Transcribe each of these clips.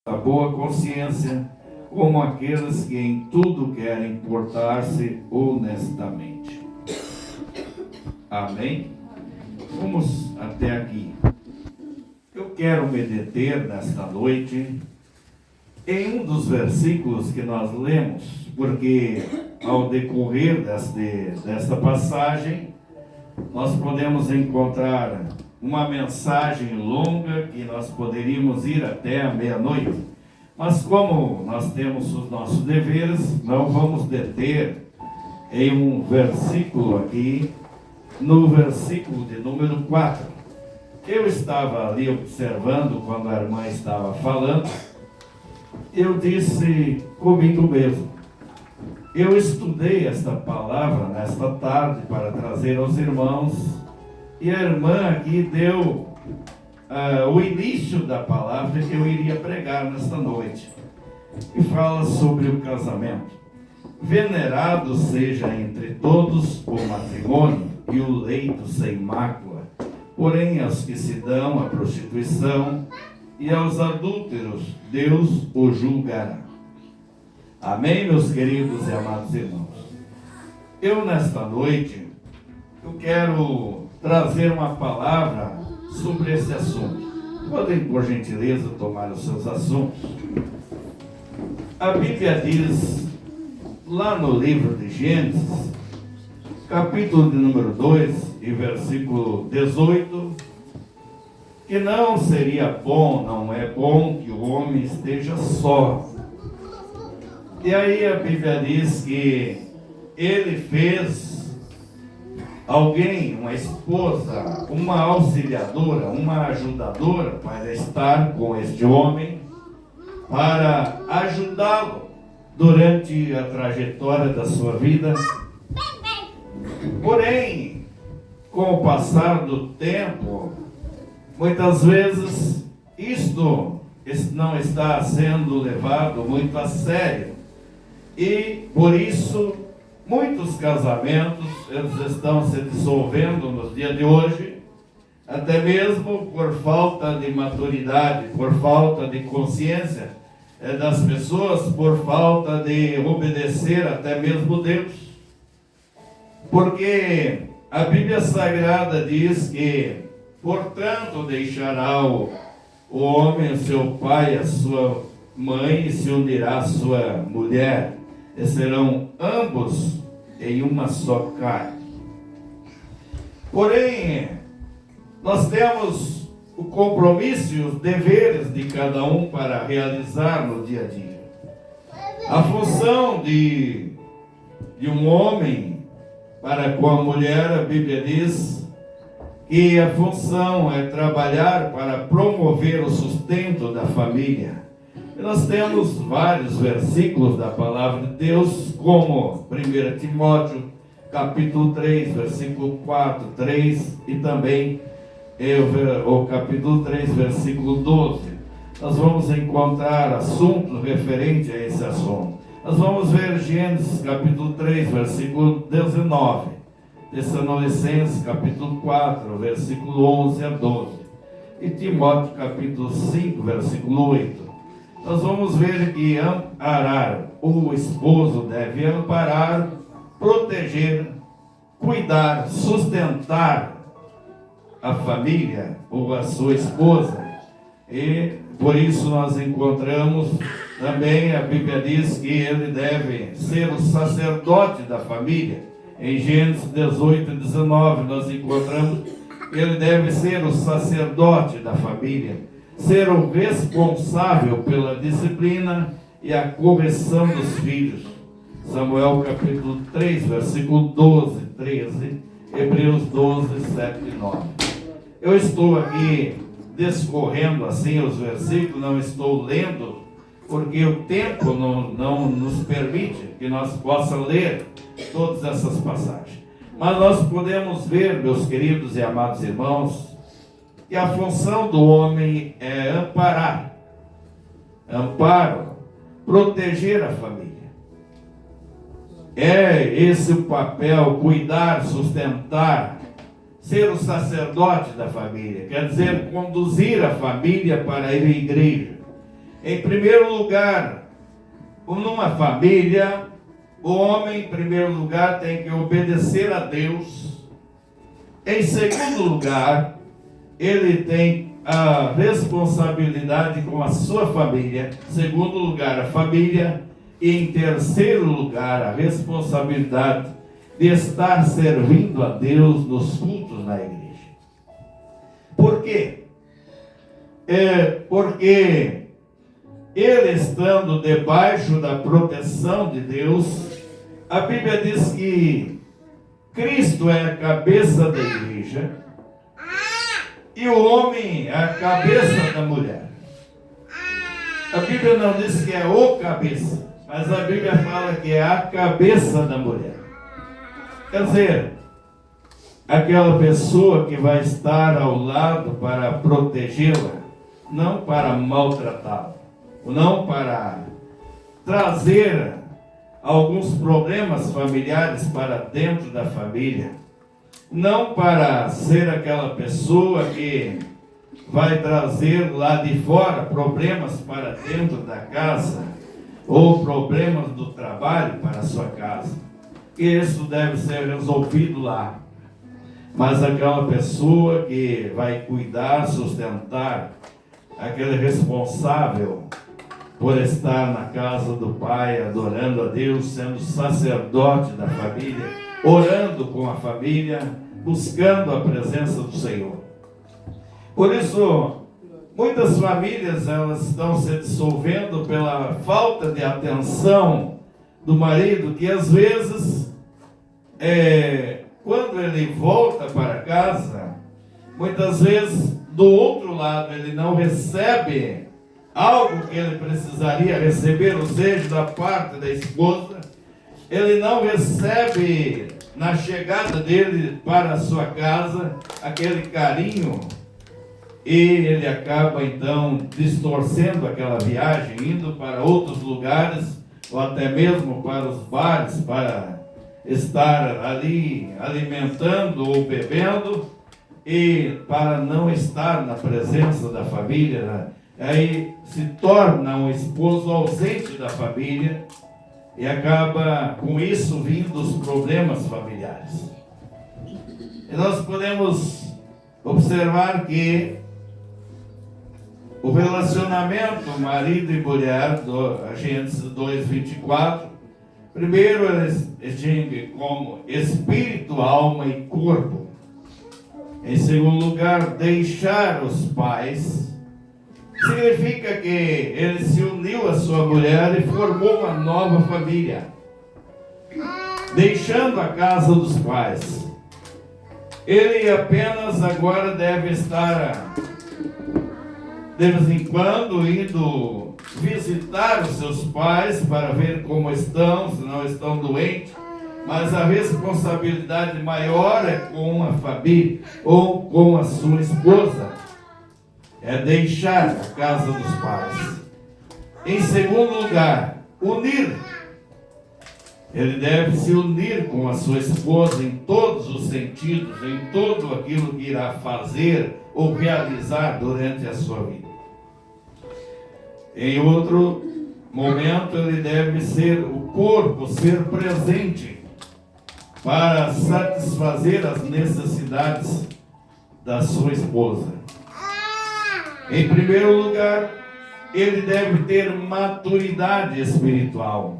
a boa consciência, como aqueles que em tudo querem portar-se honestamente. Amém? Vamos até aqui. Eu quero me deter nesta noite em um dos versículos que nós lemos, porque ao decorrer desta passagem, nós podemos encontrar uma mensagem longa que nós poderíamos ir até a meia-noite. Mas como nós temos os nossos deveres, não vamos deter em um versículo aqui, no versículo de número 4. Eu estava ali observando quando a irmã estava falando, eu disse comigo mesmo, eu estudei esta palavra nesta tarde para trazer aos irmãos, e a irmã aqui deu o início da palavra que eu iria pregar nesta noite. E fala sobre o casamento. Venerado seja entre todos o matrimônio e o leito sem mácula, porém aos que se dão à prostituição e aos adúlteros Deus o julgará. Amém, meus queridos e amados irmãos? Eu nesta noite, eu quero trazer uma palavra sobre esse assunto. Podem, por gentileza, tomar os seus assuntos. A Bíblia diz, lá no livro de Gênesis, capítulo de número 2, e versículo 18, que não seria bom, não é bom que o homem esteja só. E aí a Bíblia diz que ele fez alguém, uma esposa, uma auxiliadora, uma ajudadora para estar com este homem, para ajudá-lo durante a trajetória da sua vida. Porém, com o passar do tempo, muitas vezes isto não está sendo levado muito a sério. E por isso muitos casamentos eles estão se dissolvendo nos dias de hoje, até mesmo por falta de maturidade, por falta de consciência das pessoas, por falta de obedecer até mesmo Deus. Porque a Bíblia Sagrada diz que, portanto, deixará o homem, seu pai, a sua mãe, e se unirá à sua mulher, e serão ambos em uma só carne. Porém, nós temos o compromisso e os deveres de cada um para realizar no dia a dia. A função de um homem para com a mulher, a Bíblia diz que a função é trabalhar para promover o sustento da família. E nós temos vários versículos da palavra de Deus, como 1 Timóteo, capítulo 3, versículo 4, 3, e também o capítulo 3, versículo 12. Nós vamos encontrar assuntos referentes a esse assunto. Nós vamos ver Gênesis, capítulo 3, versículo 19. Tessalonicenses, capítulo 4, versículo 11 a 12. E Timóteo, capítulo 5, versículo 8. Nós vamos ver que amparar, o esposo deve amparar, proteger, cuidar, sustentar a família ou a sua esposa. E por isso nós encontramos também, a Bíblia diz que ele deve ser o sacerdote da família. Em Gênesis 18 e 19 nós encontramos que ele deve ser o sacerdote da família, ser o responsável pela disciplina e a correção dos filhos. Samuel capítulo 3, versículo 12, 13, Hebreus 12, 7 e 9. Eu estou aqui discorrendo assim os versículos, não estou lendo, porque o tempo não nos permite que nós possamos ler todas essas passagens. Mas nós podemos ver, meus queridos e amados irmãos, que a função do homem é amparar, amparo, proteger a família. É esse o papel, cuidar, sustentar, ser o sacerdote da família, quer dizer, conduzir a família para ir à igreja. Em primeiro lugar, numa família, o homem, em primeiro lugar, tem que obedecer a Deus. Em segundo lugar, ele tem a responsabilidade com a sua família. Em segundo lugar, a família. E em terceiro lugar, a responsabilidade de estar servindo a Deus nos cultos na igreja. Por quê? Porque ele estando debaixo da proteção de Deus, a Bíblia diz que Cristo é a cabeça da igreja e o homem é a cabeça da mulher. A Bíblia não diz que é o cabeça, mas a Bíblia fala que é a cabeça da mulher. Quer dizer, aquela pessoa que vai estar ao lado para protegê-la, não para maltratá-la, não para trazer alguns problemas familiares para dentro da família, não para ser aquela pessoa que vai trazer lá de fora problemas para dentro da casa, ou problemas do trabalho para a sua casa. Isso deve ser resolvido lá. Mas aquela pessoa que vai cuidar, sustentar, aquele responsável por estar na casa do Pai, adorando a Deus, sendo sacerdote da família, orando com a família, buscando a presença do Senhor. Por isso, muitas famílias elas estão se dissolvendo pela falta de atenção do marido, que às vezes, quando ele volta para casa, muitas vezes do outro lado ele não recebe algo que ele precisaria receber, ou seja, da parte da esposa. Ele não recebe na chegada dele para a sua casa aquele carinho, e ele acaba então distorcendo aquela viagem, indo para outros lugares, ou até mesmo para os bares, para estar ali alimentando ou bebendo, e para não estar na presença da família, né? Aí se torna um esposo ausente da família, e acaba com isso vindo os problemas familiares. E nós podemos observar que o relacionamento marido e mulher, Gênesis 2:24, primeiro eles distinguem como espírito, alma e corpo. Em segundo lugar, deixar os pais. Significa que ele se uniu à sua mulher e formou uma nova família, deixando a casa dos pais. Ele apenas agora deve estar de vez em quando indo visitar os seus pais para ver como estão, se não estão doentes, mas a responsabilidade maior é com a família ou com a sua esposa. É deixar a casa dos pais. Em segundo lugar, unir. Ele deve se unir com a sua esposa em todos os sentidos, em tudo aquilo que irá fazer ou realizar durante a sua vida. Em outro momento, ele deve ser o corpo, ser presente para satisfazer as necessidades da sua esposa. Em primeiro lugar, ele deve ter maturidade espiritual.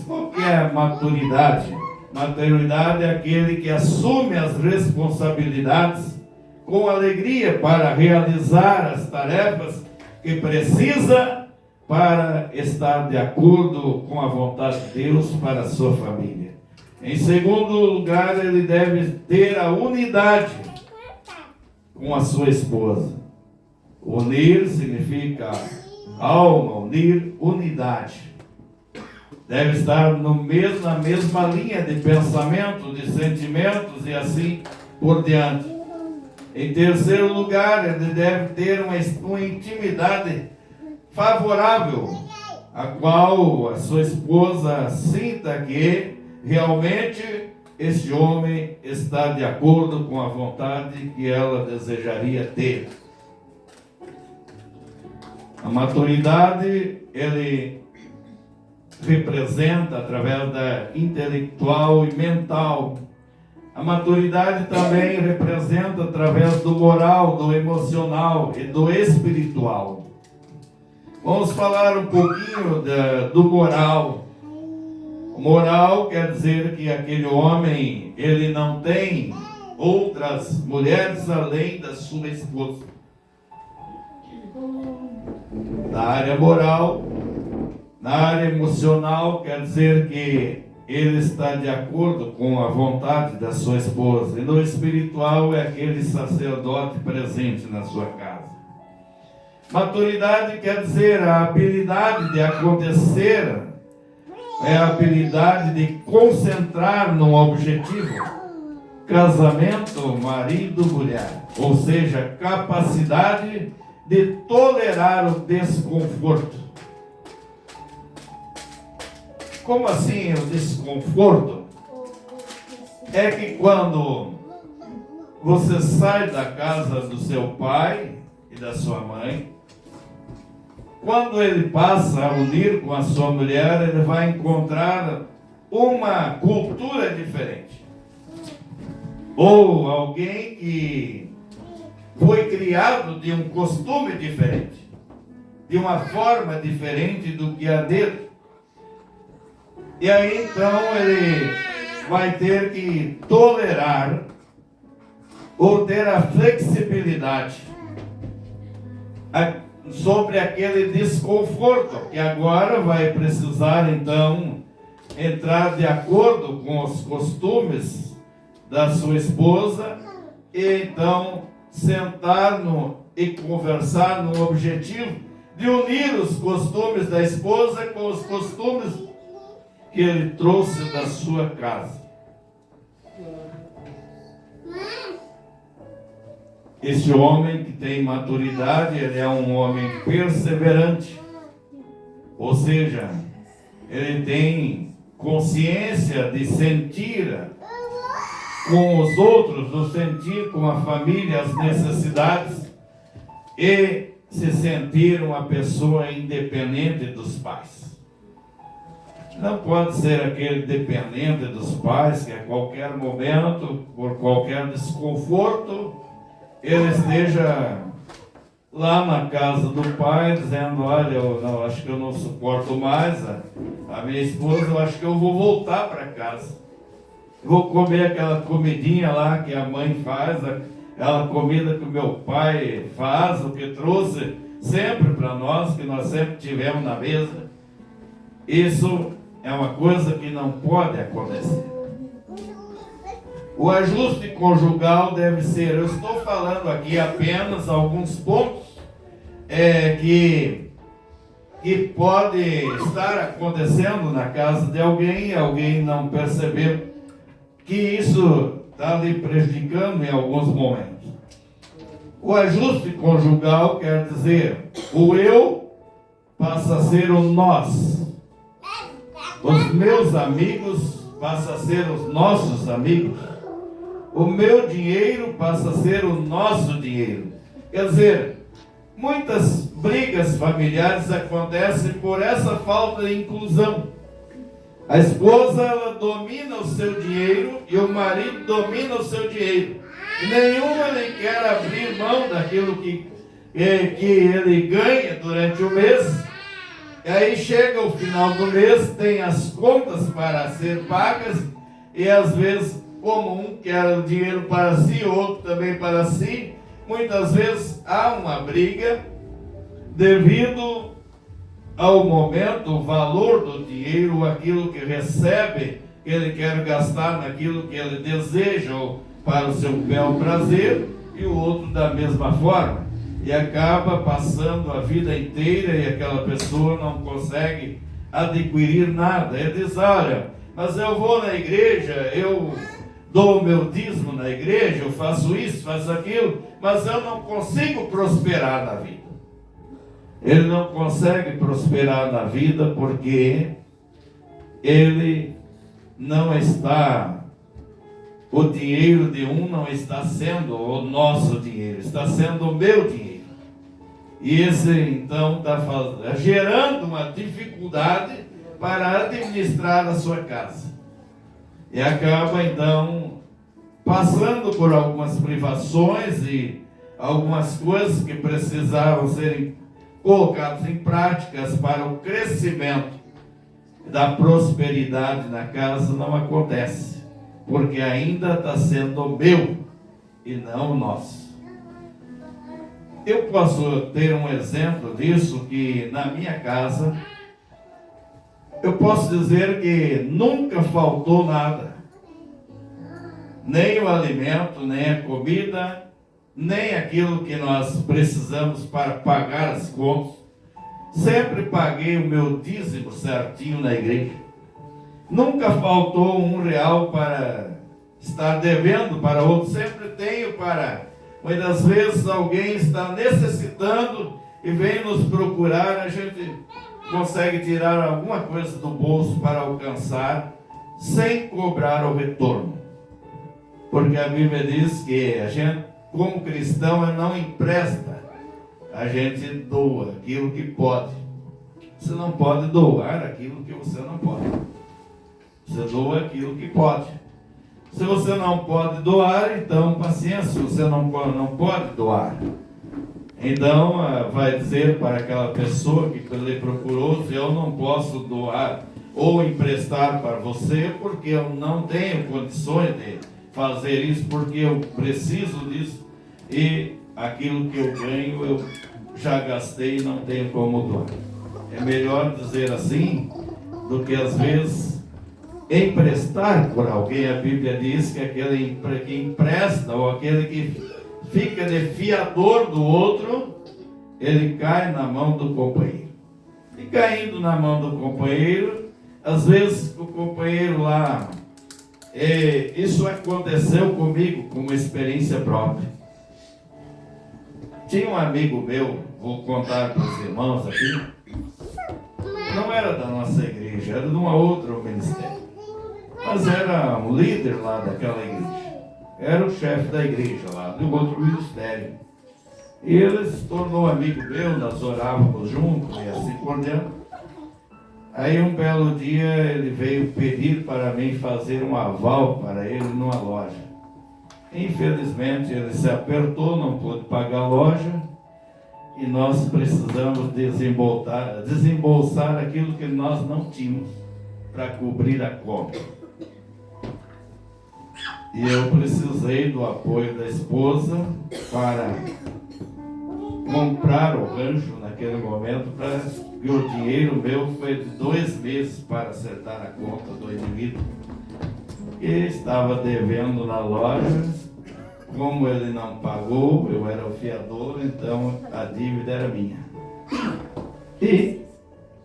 Qual que é a maturidade? Maturidade é aquele que assume as responsabilidades com alegria para realizar as tarefas que precisa para estar de acordo com a vontade de Deus para a sua família. Em segundo lugar, ele deve ter a unidade com a sua esposa. Unir significa alma, unir, unidade. Deve estar na mesma linha de pensamento, de sentimentos e assim por diante. Em terceiro lugar, ele deve ter uma intimidade favorável, a qual a sua esposa sinta que realmente este homem está de acordo com a vontade que ela desejaria ter. A maturidade, ele representa através da intelectual e mental. A maturidade também representa através do moral, do emocional e do espiritual. Vamos falar um pouquinho do moral. O moral quer dizer que aquele homem, ele não tem outras mulheres além da sua esposa. Na área moral, na área emocional, quer dizer que ele está de acordo com a vontade da sua esposa. E no espiritual é aquele sacerdote presente na sua casa. Maturidade quer dizer a habilidade de acontecer, é a habilidade de concentrar num objetivo. Casamento, marido, mulher. Ou seja, capacidade de tolerar o desconforto. Como assim o desconforto? É que quando você sai da casa do seu pai e da sua mãe, quando ele passa a unir com a sua mulher, ele vai encontrar uma cultura diferente. Ou alguém que foi criado de um costume diferente, de uma forma diferente do que a dele. E aí então ele vai ter que tolerar ou ter a flexibilidade sobre aquele desconforto, que agora vai precisar então entrar de acordo com os costumes da sua esposa e então sentar e conversar no objetivo de unir os costumes da esposa com os costumes que ele trouxe da sua casa. Esse homem que tem maturidade, ele é um homem perseverante. Ou seja, ele tem consciência de sentir com os outros, de sentir com a família as necessidades e se sentir uma pessoa independente dos pais. Não pode ser aquele dependente dos pais que a qualquer momento, por qualquer desconforto, ele esteja lá na casa do pai dizendo: olha, eu acho que eu não suporto mais a minha esposa, eu acho que eu vou voltar para casa. Vou comer aquela comidinha lá que a mãe faz, aquela comida que o meu pai faz, o que trouxe sempre para nós, que nós sempre tivemos na mesa. Isso é uma coisa que não pode acontecer. O ajuste conjugal deve ser, eu estou falando aqui apenas alguns pontos que pode estar acontecendo na casa de alguém e alguém não percebeu que isso está lhe prejudicando em alguns momentos. O ajuste conjugal quer dizer, o eu passa a ser o nós. Os meus amigos passam a ser os nossos amigos. O meu dinheiro passa a ser o nosso dinheiro. Quer dizer, muitas brigas familiares acontecem por essa falta de inclusão. A esposa, ela domina o seu dinheiro e o marido domina o seu dinheiro. E nenhum ele quer abrir mão daquilo que ele ganha durante o mês. E aí chega o final do mês, tem as contas para ser pagas e às vezes, como um quer o dinheiro para si, outro também para si, muitas vezes há uma briga devido ao momento, o valor do dinheiro, aquilo que recebe, que ele quer gastar naquilo que ele deseja ou para o seu bel prazer, e o outro da mesma forma. E acaba passando a vida inteira e aquela pessoa não consegue adquirir nada. Ele diz: olha, mas eu vou na igreja, eu dou o meu dízimo na igreja, eu faço isso, faço aquilo, mas eu não consigo prosperar na vida. Ele não consegue prosperar na vida porque ele não está, o dinheiro de um não está sendo o nosso dinheiro, está sendo o meu dinheiro. E esse então está gerando uma dificuldade para administrar a sua casa. E acaba então passando por algumas privações e algumas coisas que precisavam serem colocadas em práticas para o crescimento da prosperidade na casa não acontece, porque ainda está sendo meu e não nosso. Eu posso ter um exemplo disso, que na minha casa eu posso dizer que nunca faltou nada, nem o alimento, nem a comida, nem aquilo que nós precisamos para pagar as contas. Sempre paguei o meu dízimo certinho na igreja. Nunca faltou R$1 para estar devendo para outro. Sempre tenho para... Muitas vezes alguém está necessitando e vem nos procurar, a gente consegue tirar alguma coisa do bolso para alcançar, sem cobrar o retorno. Porque a Bíblia diz que a gente, como cristão, não empresta, a gente doa aquilo que pode. Você não pode doar aquilo que você não pode. Você doa aquilo que pode. Se você não pode doar, então paciência, você não pode doar. Então vai dizer para aquela pessoa que lhe procurou: eu não posso doar ou emprestar para você, porque eu não tenho condições de fazer isso, porque eu preciso disso, e aquilo que eu ganho eu já gastei e não tenho como doar. É melhor dizer assim do que às vezes emprestar por alguém. A Bíblia diz que aquele que empresta, ou aquele que fica de fiador do outro, ele cai na mão do companheiro. E caindo na mão do companheiro, às vezes o companheiro lá, isso aconteceu comigo como experiência própria. Tinha um amigo meu, vou contar para os irmãos aqui, não era da nossa igreja, era de uma outra ministério, mas era um líder lá daquela igreja, era o chefe da igreja lá, do outro ministério. E ele se tornou amigo meu, nós orávamos juntos e assim por diante. Aí um belo dia ele veio pedir para mim fazer um aval para ele numa loja. Infelizmente ele se apertou, não pôde pagar a loja, e nós precisamos desembolsar aquilo que nós não tínhamos para cobrir a conta. E eu precisei do apoio da esposa para comprar o rancho naquele momento, e o dinheiro meu foi de 2 meses para acertar a conta do indivíduo que estava devendo na loja. Como ele não pagou, eu era o fiador, então a dívida era minha. E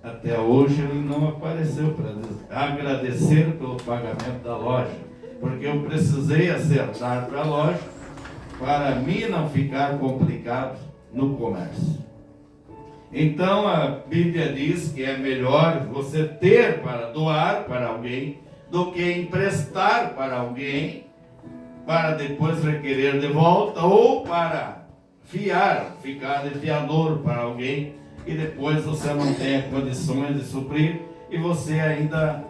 até hoje ele não apareceu para agradecer pelo pagamento da loja, porque eu precisei acertar para a loja, para mim não ficar complicado no comércio. Então a Bíblia diz que é melhor você ter para doar para alguém do que emprestar para alguém para depois requerer de volta, ou para ficar de fiador para alguém e depois você não tem condições de suprir, e você ainda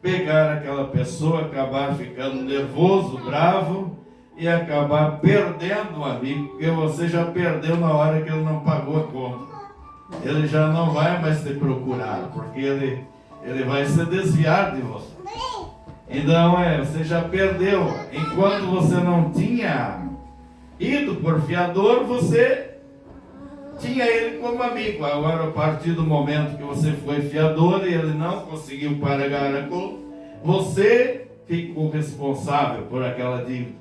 pegar aquela pessoa, acabar ficando nervoso, bravo, e acabar perdendo o amigo, porque você já perdeu na hora que ele não pagou a conta. Ele já não vai mais te procurar, porque ele vai se desviar de você. Então você já perdeu. Enquanto você não tinha ido por fiador, você tinha ele como amigo. Agora, a partir do momento que você foi fiador e ele não conseguiu pagar a conta, você ficou responsável por aquela dívida.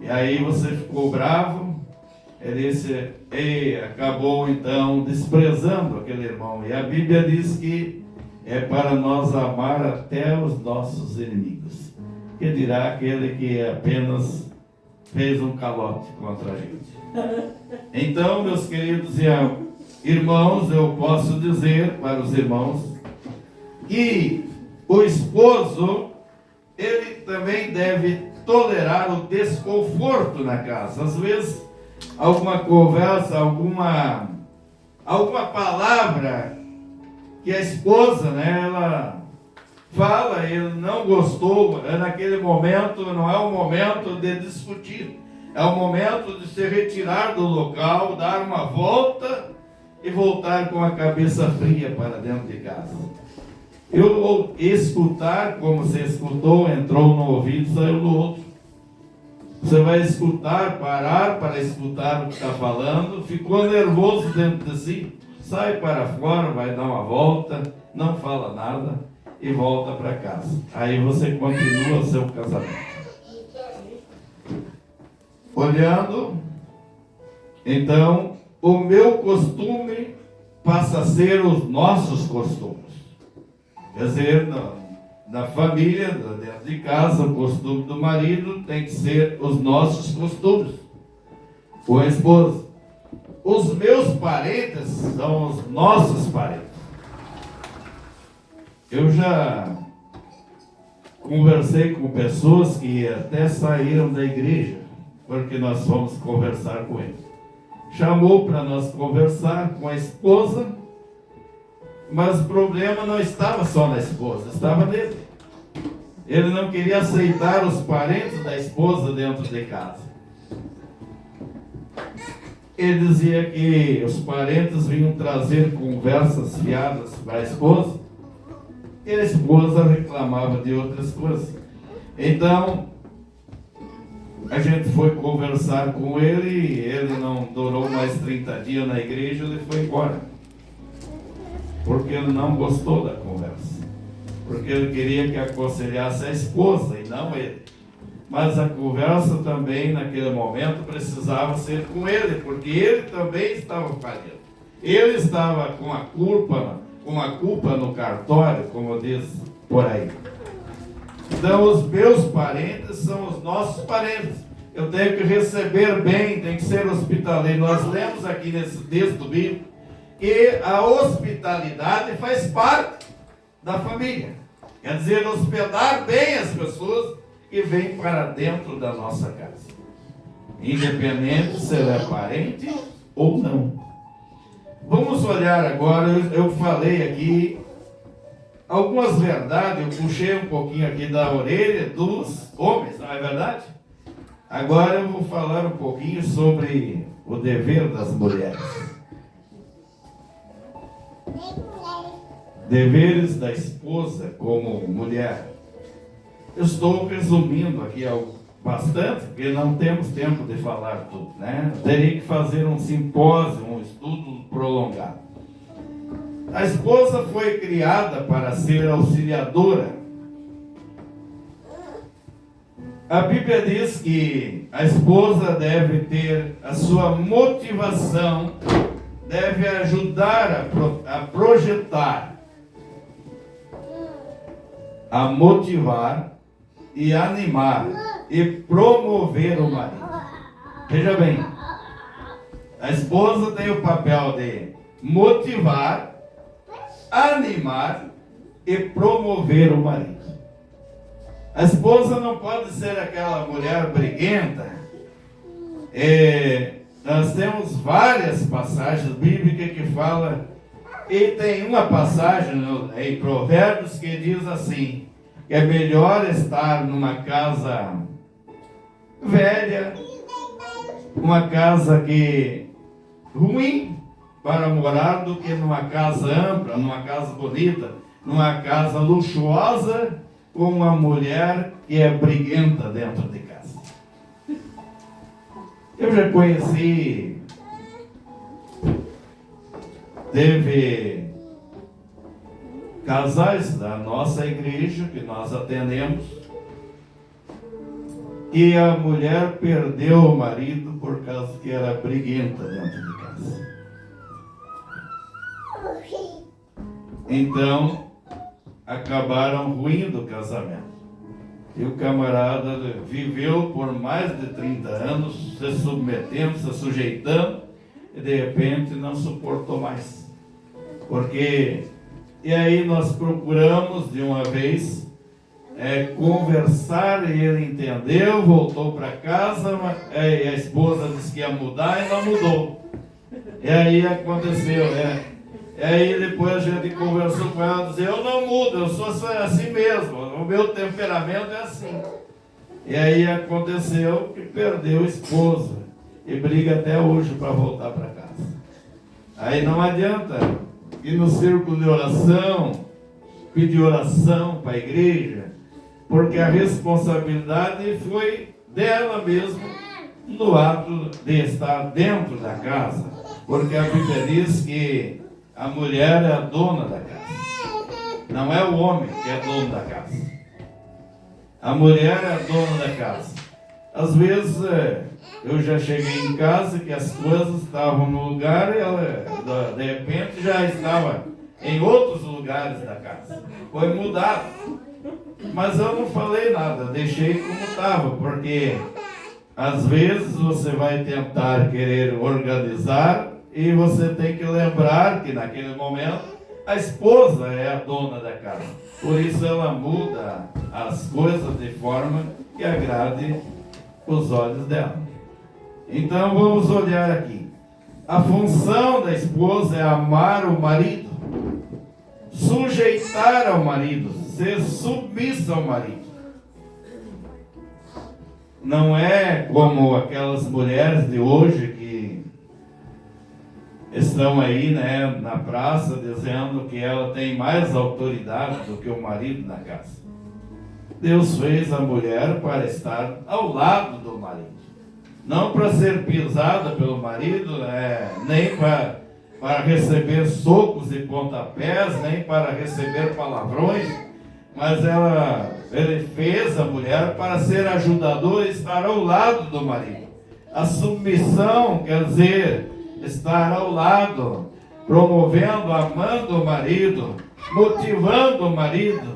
E aí você ficou bravo, acabou então desprezando aquele irmão. E a Bíblia diz que é para nós amar até os nossos inimigos. Que dirá aquele que apenas fez um calote contra a gente? Então, meus queridos irmãos, eu posso dizer para os irmãos que o esposo, ele também deve tolerar o desconforto na casa. Às vezes, alguma conversa, alguma alguma palavra que a esposa, né, ela fala, ele não gostou, naquele momento não é o momento de discutir, é o momento de se retirar do local, dar uma volta e voltar com a cabeça fria para dentro de casa. Eu escutar, como você escutou, entrou no ouvido, saiu no outro. Você vai escutar, parar para escutar o que está falando, ficou nervoso dentro de si, sai para fora, vai dar uma volta, não fala nada e volta para casa. Aí você continua o seu casamento. Olhando, então, o meu costume passa a ser os nossos costumes. Quer dizer, na família, dentro de casa, o costume do marido tem que ser os nossos costumes. Com a esposa. Os meus parentes são os nossos parentes. Eu já conversei com pessoas que até saíram da igreja, porque nós fomos conversar com eles. Chamou para nós conversar com a esposa, mas o problema não estava só na esposa, estava nele. Ele não queria aceitar os parentes da esposa dentro de casa. Ele dizia que os parentes vinham trazer conversas fiadas para a esposa, e a esposa reclamava de outras coisas. Então, a gente foi conversar com ele, e ele não durou mais 30 dias na igreja, ele foi embora. Porque ele não gostou da conversa. Porque ele queria que aconselhasse a esposa e não ele. Mas a conversa também, naquele momento, precisava ser com ele, porque ele também estava falhando. Ele estava com a culpa no cartório, como diz por aí. Então, os meus parentes são os nossos parentes. Eu tenho que receber bem, tem que ser hospitaleiro. Nós lemos aqui nesse texto bíblico que a hospitalidade faz parte da família. Quer dizer, hospedar bem as pessoas que vêm para dentro da nossa casa. Independente se ela é parente ou não. Vamos olhar agora, eu falei aqui algumas verdades, eu puxei um pouquinho aqui da orelha dos homens, não é verdade? Agora eu vou falar um pouquinho sobre o dever das mulheres. Deveres da esposa como mulher. Eu estou resumindo aqui bastante, porque não temos tempo de falar tudo, né? Eu teria que fazer um simpósio, um estudo prolongado. A esposa foi criada para ser auxiliadora. A Bíblia diz que a esposa deve ter a sua motivação, deve ajudar a projetar, a motivar e animar e promover o marido. Veja bem, a esposa tem o papel de motivar, animar e promover o marido. A esposa não pode ser aquela mulher briguenta. Nós temos várias passagens bíblicas que falam, e tem uma passagem em Provérbios que diz assim, que é melhor estar numa casa velha, uma casa ruim para morar, do que numa casa ampla, numa casa bonita, numa casa luxuosa, com uma mulher que é briguenta dentro de casa. Eu já conheci, teve casais da nossa igreja que nós atendemos, e a mulher perdeu o marido por causa que era briguenta dentro de casa. Então, acabaram ruindo o casamento. E o camarada viveu por mais de 30 anos, se submetendo, se sujeitando, e de repente não suportou mais. E aí nós procuramos de uma vez conversar, e ele entendeu, voltou para casa, e a esposa disse que ia mudar e não mudou. E aí aconteceu, né? E aí depois a gente conversou com ela, dizia, eu não mudo, eu sou assim mesmo, o meu temperamento é assim. E aí aconteceu que perdeu a esposa e briga até hoje para voltar para casa. Aí não adianta ir no círculo de oração, pedir oração para a igreja, porque a responsabilidade foi dela mesma no ato de estar dentro da casa. Porque a Bíblia diz que a mulher é a dona da casa. Não é o homem que é dono da casa. A mulher é a dona da casa. Às vezes eu já cheguei em casa que as coisas estavam no lugar e ela de repente já estava em outros lugares da casa. Foi mudado. Mas eu não falei nada, deixei como estava, porque às vezes você vai tentar querer organizar e você tem que lembrar que naquele momento a esposa é a dona da casa. Por isso ela muda as coisas de forma que agrade os olhos dela. Então vamos olhar aqui. A função da esposa é amar o marido, sujeitar ao marido, ser submissa ao marido. Não é como aquelas mulheres de hoje que estão aí, né, na praça dizendo que ela tem mais autoridade do que o marido na casa. Deus fez a mulher para estar ao lado do marido, não para ser pisada pelo marido, nem para receber socos e pontapés, nem para receber palavrões, mas ele fez a mulher para ser ajudadora e estar ao lado do marido. A submissão quer dizer estar ao lado, promovendo, amando o marido, motivando o marido.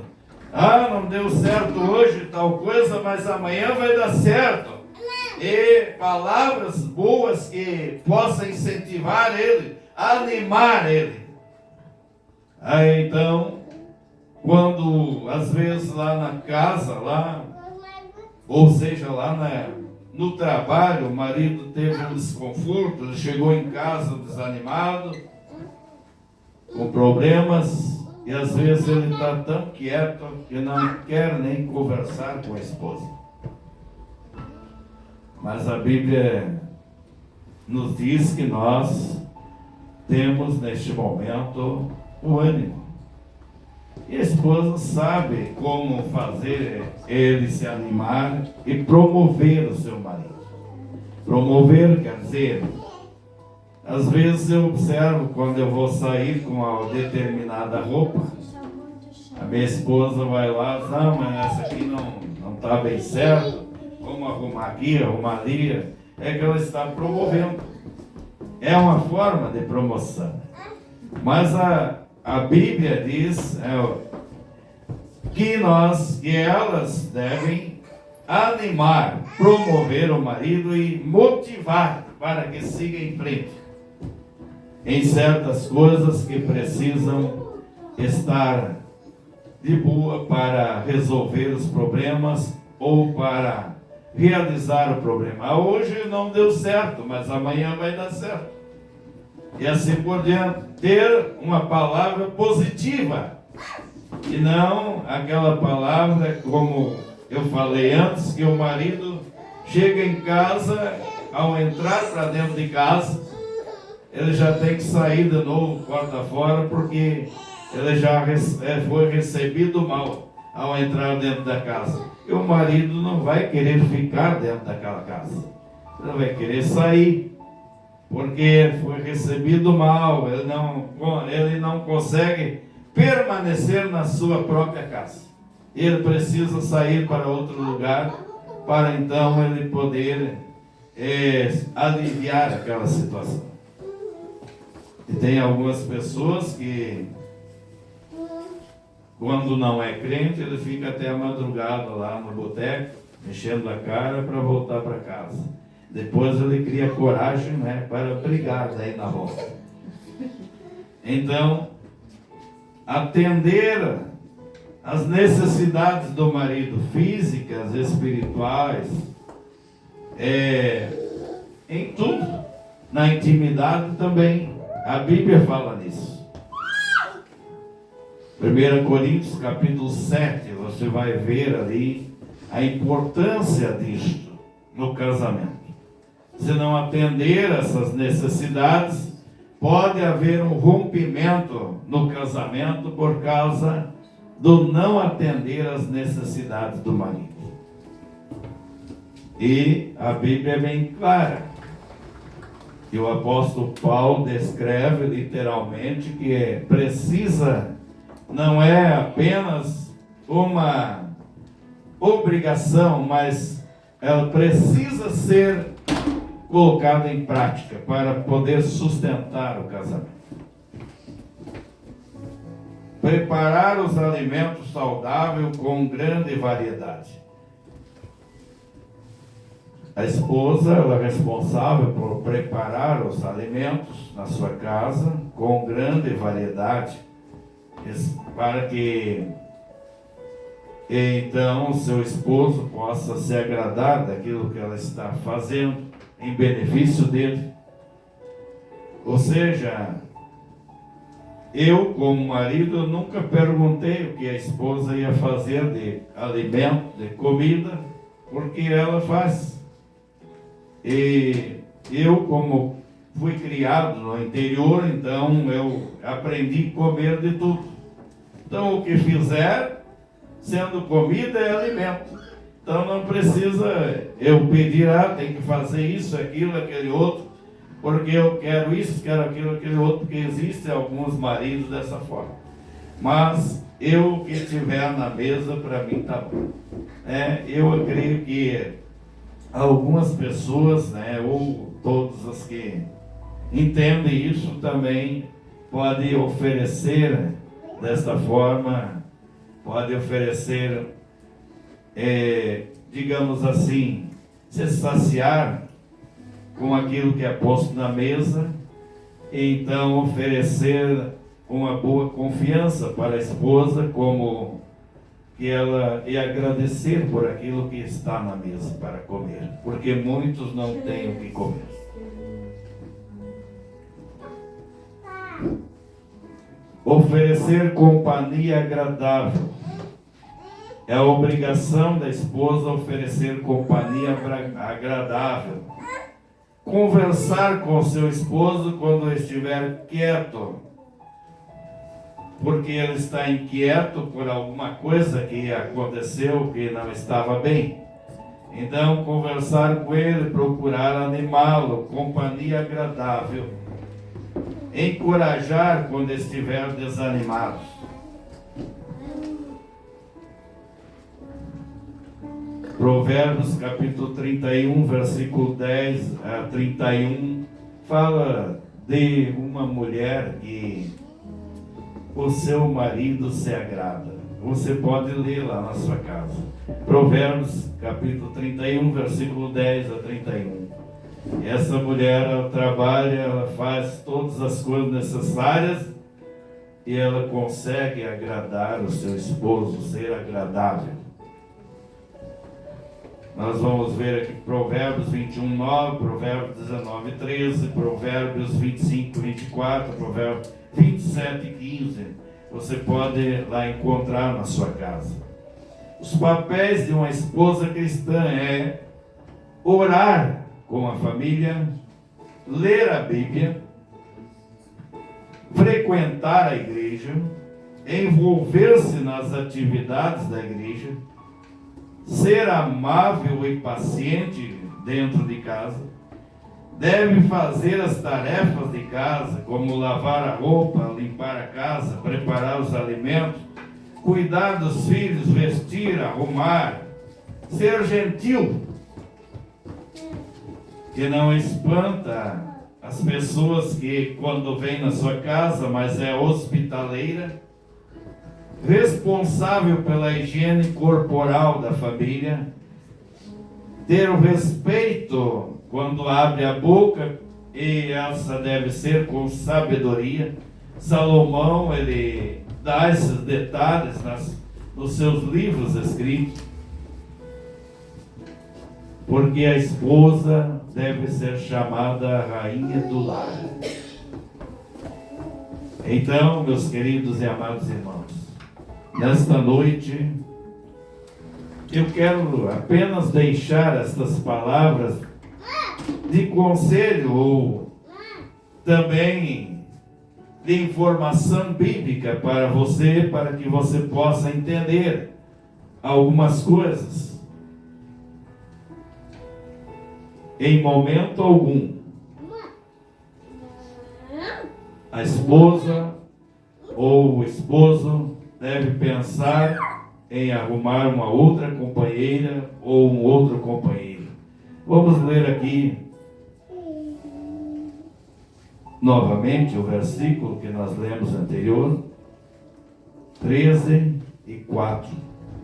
Ah, não deu certo hoje tal coisa, mas amanhã vai dar certo. E palavras boas que possam incentivar ele, animar ele. Aí então, quando às vezes lá na casa, ou seja, lá no trabalho, o marido teve um desconforto, ele chegou em casa desanimado, com problemas, e às vezes ele está tão quieto que não quer nem conversar com a esposa. Mas a Bíblia nos diz que nós temos neste momento o ânimo. E a esposa sabe como fazer ele se animar e promover o seu marido. Promover quer dizer, às vezes eu observo quando eu vou sair com uma determinada roupa, a minha esposa vai lá e diz, não, mas essa aqui não está bem certo, vamos arrumar aqui, arrumar ali. É que ela está promovendo. É uma forma de promoção. Mas a Bíblia diz que elas devem animar, promover o marido e motivar para que siga em frente em certas coisas que precisam estar de boa para resolver os problemas ou para realizar o problema. Hoje não deu certo, mas amanhã vai dar certo. E assim por diante, ter uma palavra positiva e não aquela palavra, como eu falei antes, que o marido chega em casa, ao entrar para dentro de casa, ele já tem que sair de novo, porta fora, porque ele já foi recebido mal ao entrar dentro da casa. E o marido não vai querer ficar dentro daquela casa, ele vai querer sair, porque foi recebido mal, ele não consegue permanecer na sua própria casa. Ele precisa sair para outro lugar, para então ele poder aliviar aquela situação. E tem algumas pessoas que, quando não é crente, ele fica até a madrugada lá no boteco, mexendo a cara para voltar para casa. Depois ele cria coragem, para brigar daí na volta. Então, atender as necessidades do marido, físicas, espirituais, em tudo. na intimidade também. A Bíblia fala nisso. 1 Coríntios capítulo 7, você vai ver ali a importância disto no casamento. Se não atender essas necessidades, pode haver um rompimento no casamento por causa do não atender às necessidades do marido. E a Bíblia é bem clara. E o apóstolo Paulo descreve literalmente que precisa, não é apenas uma obrigação, mas ela precisa ser colocada em prática para poder sustentar o casamento. Preparar os alimentos saudáveis com grande variedade. A esposa, ela é responsável por preparar os alimentos na sua casa com grande variedade, para que então o seu esposo possa se agradar daquilo que ela está fazendo em benefício dele. Ou seja, eu como marido nunca perguntei o que a esposa ia fazer de alimento, de comida, porque ela faz. E eu, como fui criado no interior, então eu aprendi a comer de tudo. Então o que fizer, sendo comida, é alimento. Então não precisa eu pedir, tem que fazer isso, aquilo, aquele outro, porque eu quero isso, quero aquilo, aquele outro, porque existem alguns maridos dessa forma. Mas o que tiver na mesa, para mim está bom. Eu creio que algumas pessoas, ou todas as que entendem isso, também podem oferecer desta forma, podem oferecer, digamos assim, se saciar com aquilo que é posto na mesa, e então oferecer uma boa confiança para a esposa, como que ela e agradecer por aquilo que está na mesa para comer, porque muitos não têm o que comer. Oferecer companhia agradável. É a obrigação da esposa oferecer companhia agradável. Conversar com seu esposo quando estiver quieto, porque ele está inquieto por alguma coisa que aconteceu que não estava bem. Então, conversar com ele, procurar animá-lo, companhia agradável. Encorajar quando estiver desanimado. Provérbios capítulo 31, versículo 10 a 31, fala de uma mulher que o seu marido se agrada. Você pode ler lá na sua casa. Provérbios capítulo 31, versículo 10 a 31. Essa mulher, ela trabalha, ela faz todas as coisas necessárias e ela consegue agradar o seu esposo, ser agradável. Nós vamos ver aqui Provérbios 21, 9, Provérbios 19, 13, Provérbios 25, 24, Provérbios 27 e 15. Você pode lá encontrar na sua casa. Os papéis de uma esposa cristã é orar com a família, ler a Bíblia, frequentar a igreja, envolver-se nas atividades da igreja, ser amável e paciente dentro de casa, deve fazer as tarefas de casa, como lavar a roupa, limpar a casa, preparar os alimentos, cuidar dos filhos, vestir, arrumar, ser gentil, que não espanta as pessoas que quando vêm na sua casa, mas é hospitaleira, responsável pela higiene corporal da família, ter o respeito quando abre a boca, e essa deve ser com sabedoria. Salomão, ele dá esses detalhes nos seus livros escritos, porque a esposa deve ser chamada a rainha do lar. Então, meus queridos e amados irmãos, nesta noite, eu quero apenas deixar estas palavras de conselho ou também de informação bíblica para você, para que você possa entender algumas coisas. Em momento algum, a esposa ou o esposo deve pensar em arrumar uma outra companheira ou um outro companheiro. Vamos ler aqui novamente o versículo que nós lemos anterior, 13 e 4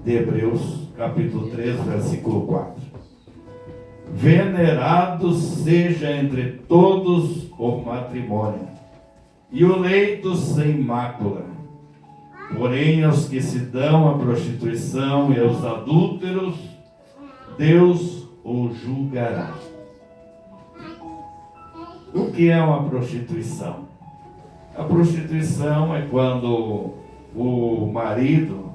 de Hebreus, capítulo 13, versículo 4. Venerado seja entre todos o matrimônio, e o leito sem mácula. Porém, aos que se dão à prostituição e aos adúlteros, Deus o julgará. O que é uma prostituição? A prostituição é quando o marido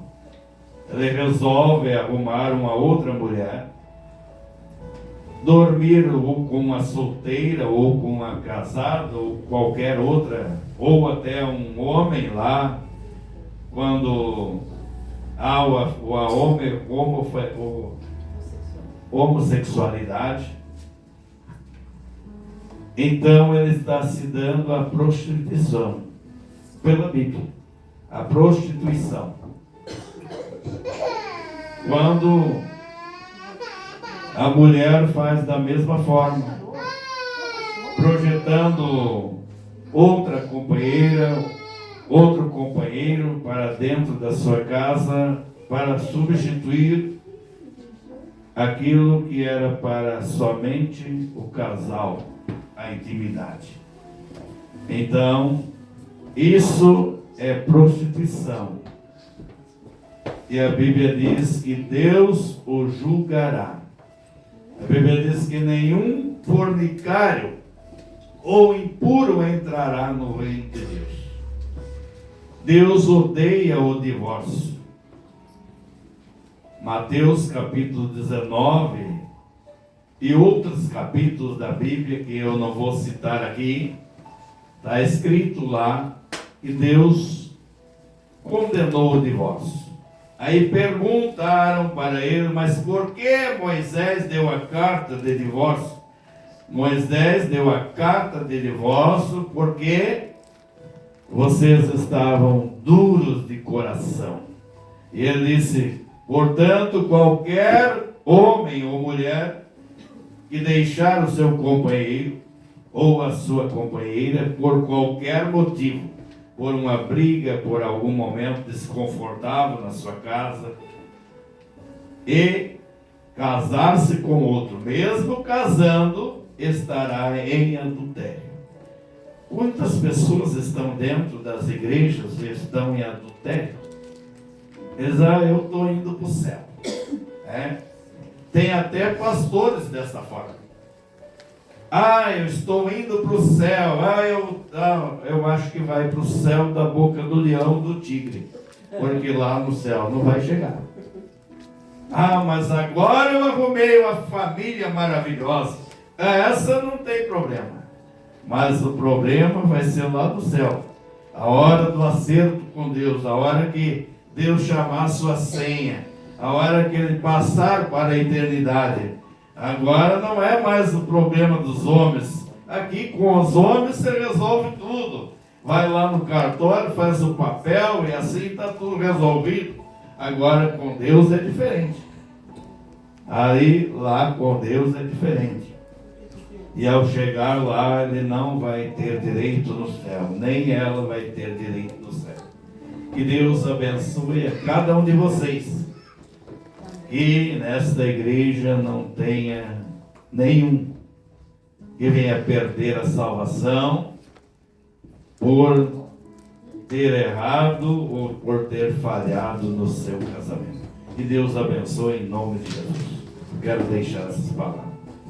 ele resolve arrumar uma outra mulher, dormir ou com uma solteira, ou com uma casada, ou qualquer outra, ou até um homem lá, quando há a homossexualidade. Então ele está se dando a prostituição, pela Bíblia, a prostituição. Quando a mulher faz da mesma forma, projetando outra companheira, outro companheiro para dentro da sua casa, para substituir aquilo que era para somente o casal, a intimidade. Então, isso é prostituição. E a Bíblia diz que Deus o julgará. A Bíblia diz que nenhum fornicário ou impuro entrará no reino de Deus. Deus odeia o divórcio. Mateus capítulo 19 e outros capítulos da Bíblia que eu não vou citar aqui, está escrito lá que Deus condenou o divórcio. Aí perguntaram para ele, mas por que Moisés deu a carta de divórcio? Moisés deu a carta de divórcio porque vocês estavam duros de coração. E ele disse, portanto, qualquer homem ou mulher que deixar o seu companheiro ou a sua companheira por qualquer motivo, por uma briga, por algum momento desconfortável na sua casa, e casar-se com outro, mesmo casando, estará em adultério. Quantas pessoas estão dentro das igrejas e estão em adultério? Eles eu estou indo para o céu. Tem até pastores dessa forma. Eu estou indo para o céu. Eu acho que vai para o céu da boca do leão, do tigre. Porque lá no céu não vai chegar. Mas agora eu arrumei uma família maravilhosa. Essa não tem problema. Mas o problema vai ser lá do céu. A hora do acerto com Deus. A hora que Deus chamar a sua senha. A hora que ele passar para a eternidade. Agora não é mais o problema dos homens. Aqui com os homens você resolve tudo. Vai lá no cartório, faz o papel e assim está tudo resolvido. Agora com Deus é diferente. Aí lá com Deus é diferente. E ao chegar lá ele não vai ter direito no céu. Nem ela vai ter direito no céu. Que Deus abençoe a cada um de vocês. E nesta igreja não tenha nenhum que venha perder a salvação por ter errado ou por ter falhado no seu casamento. Que Deus abençoe em nome de Jesus. Quero deixar essas palavras.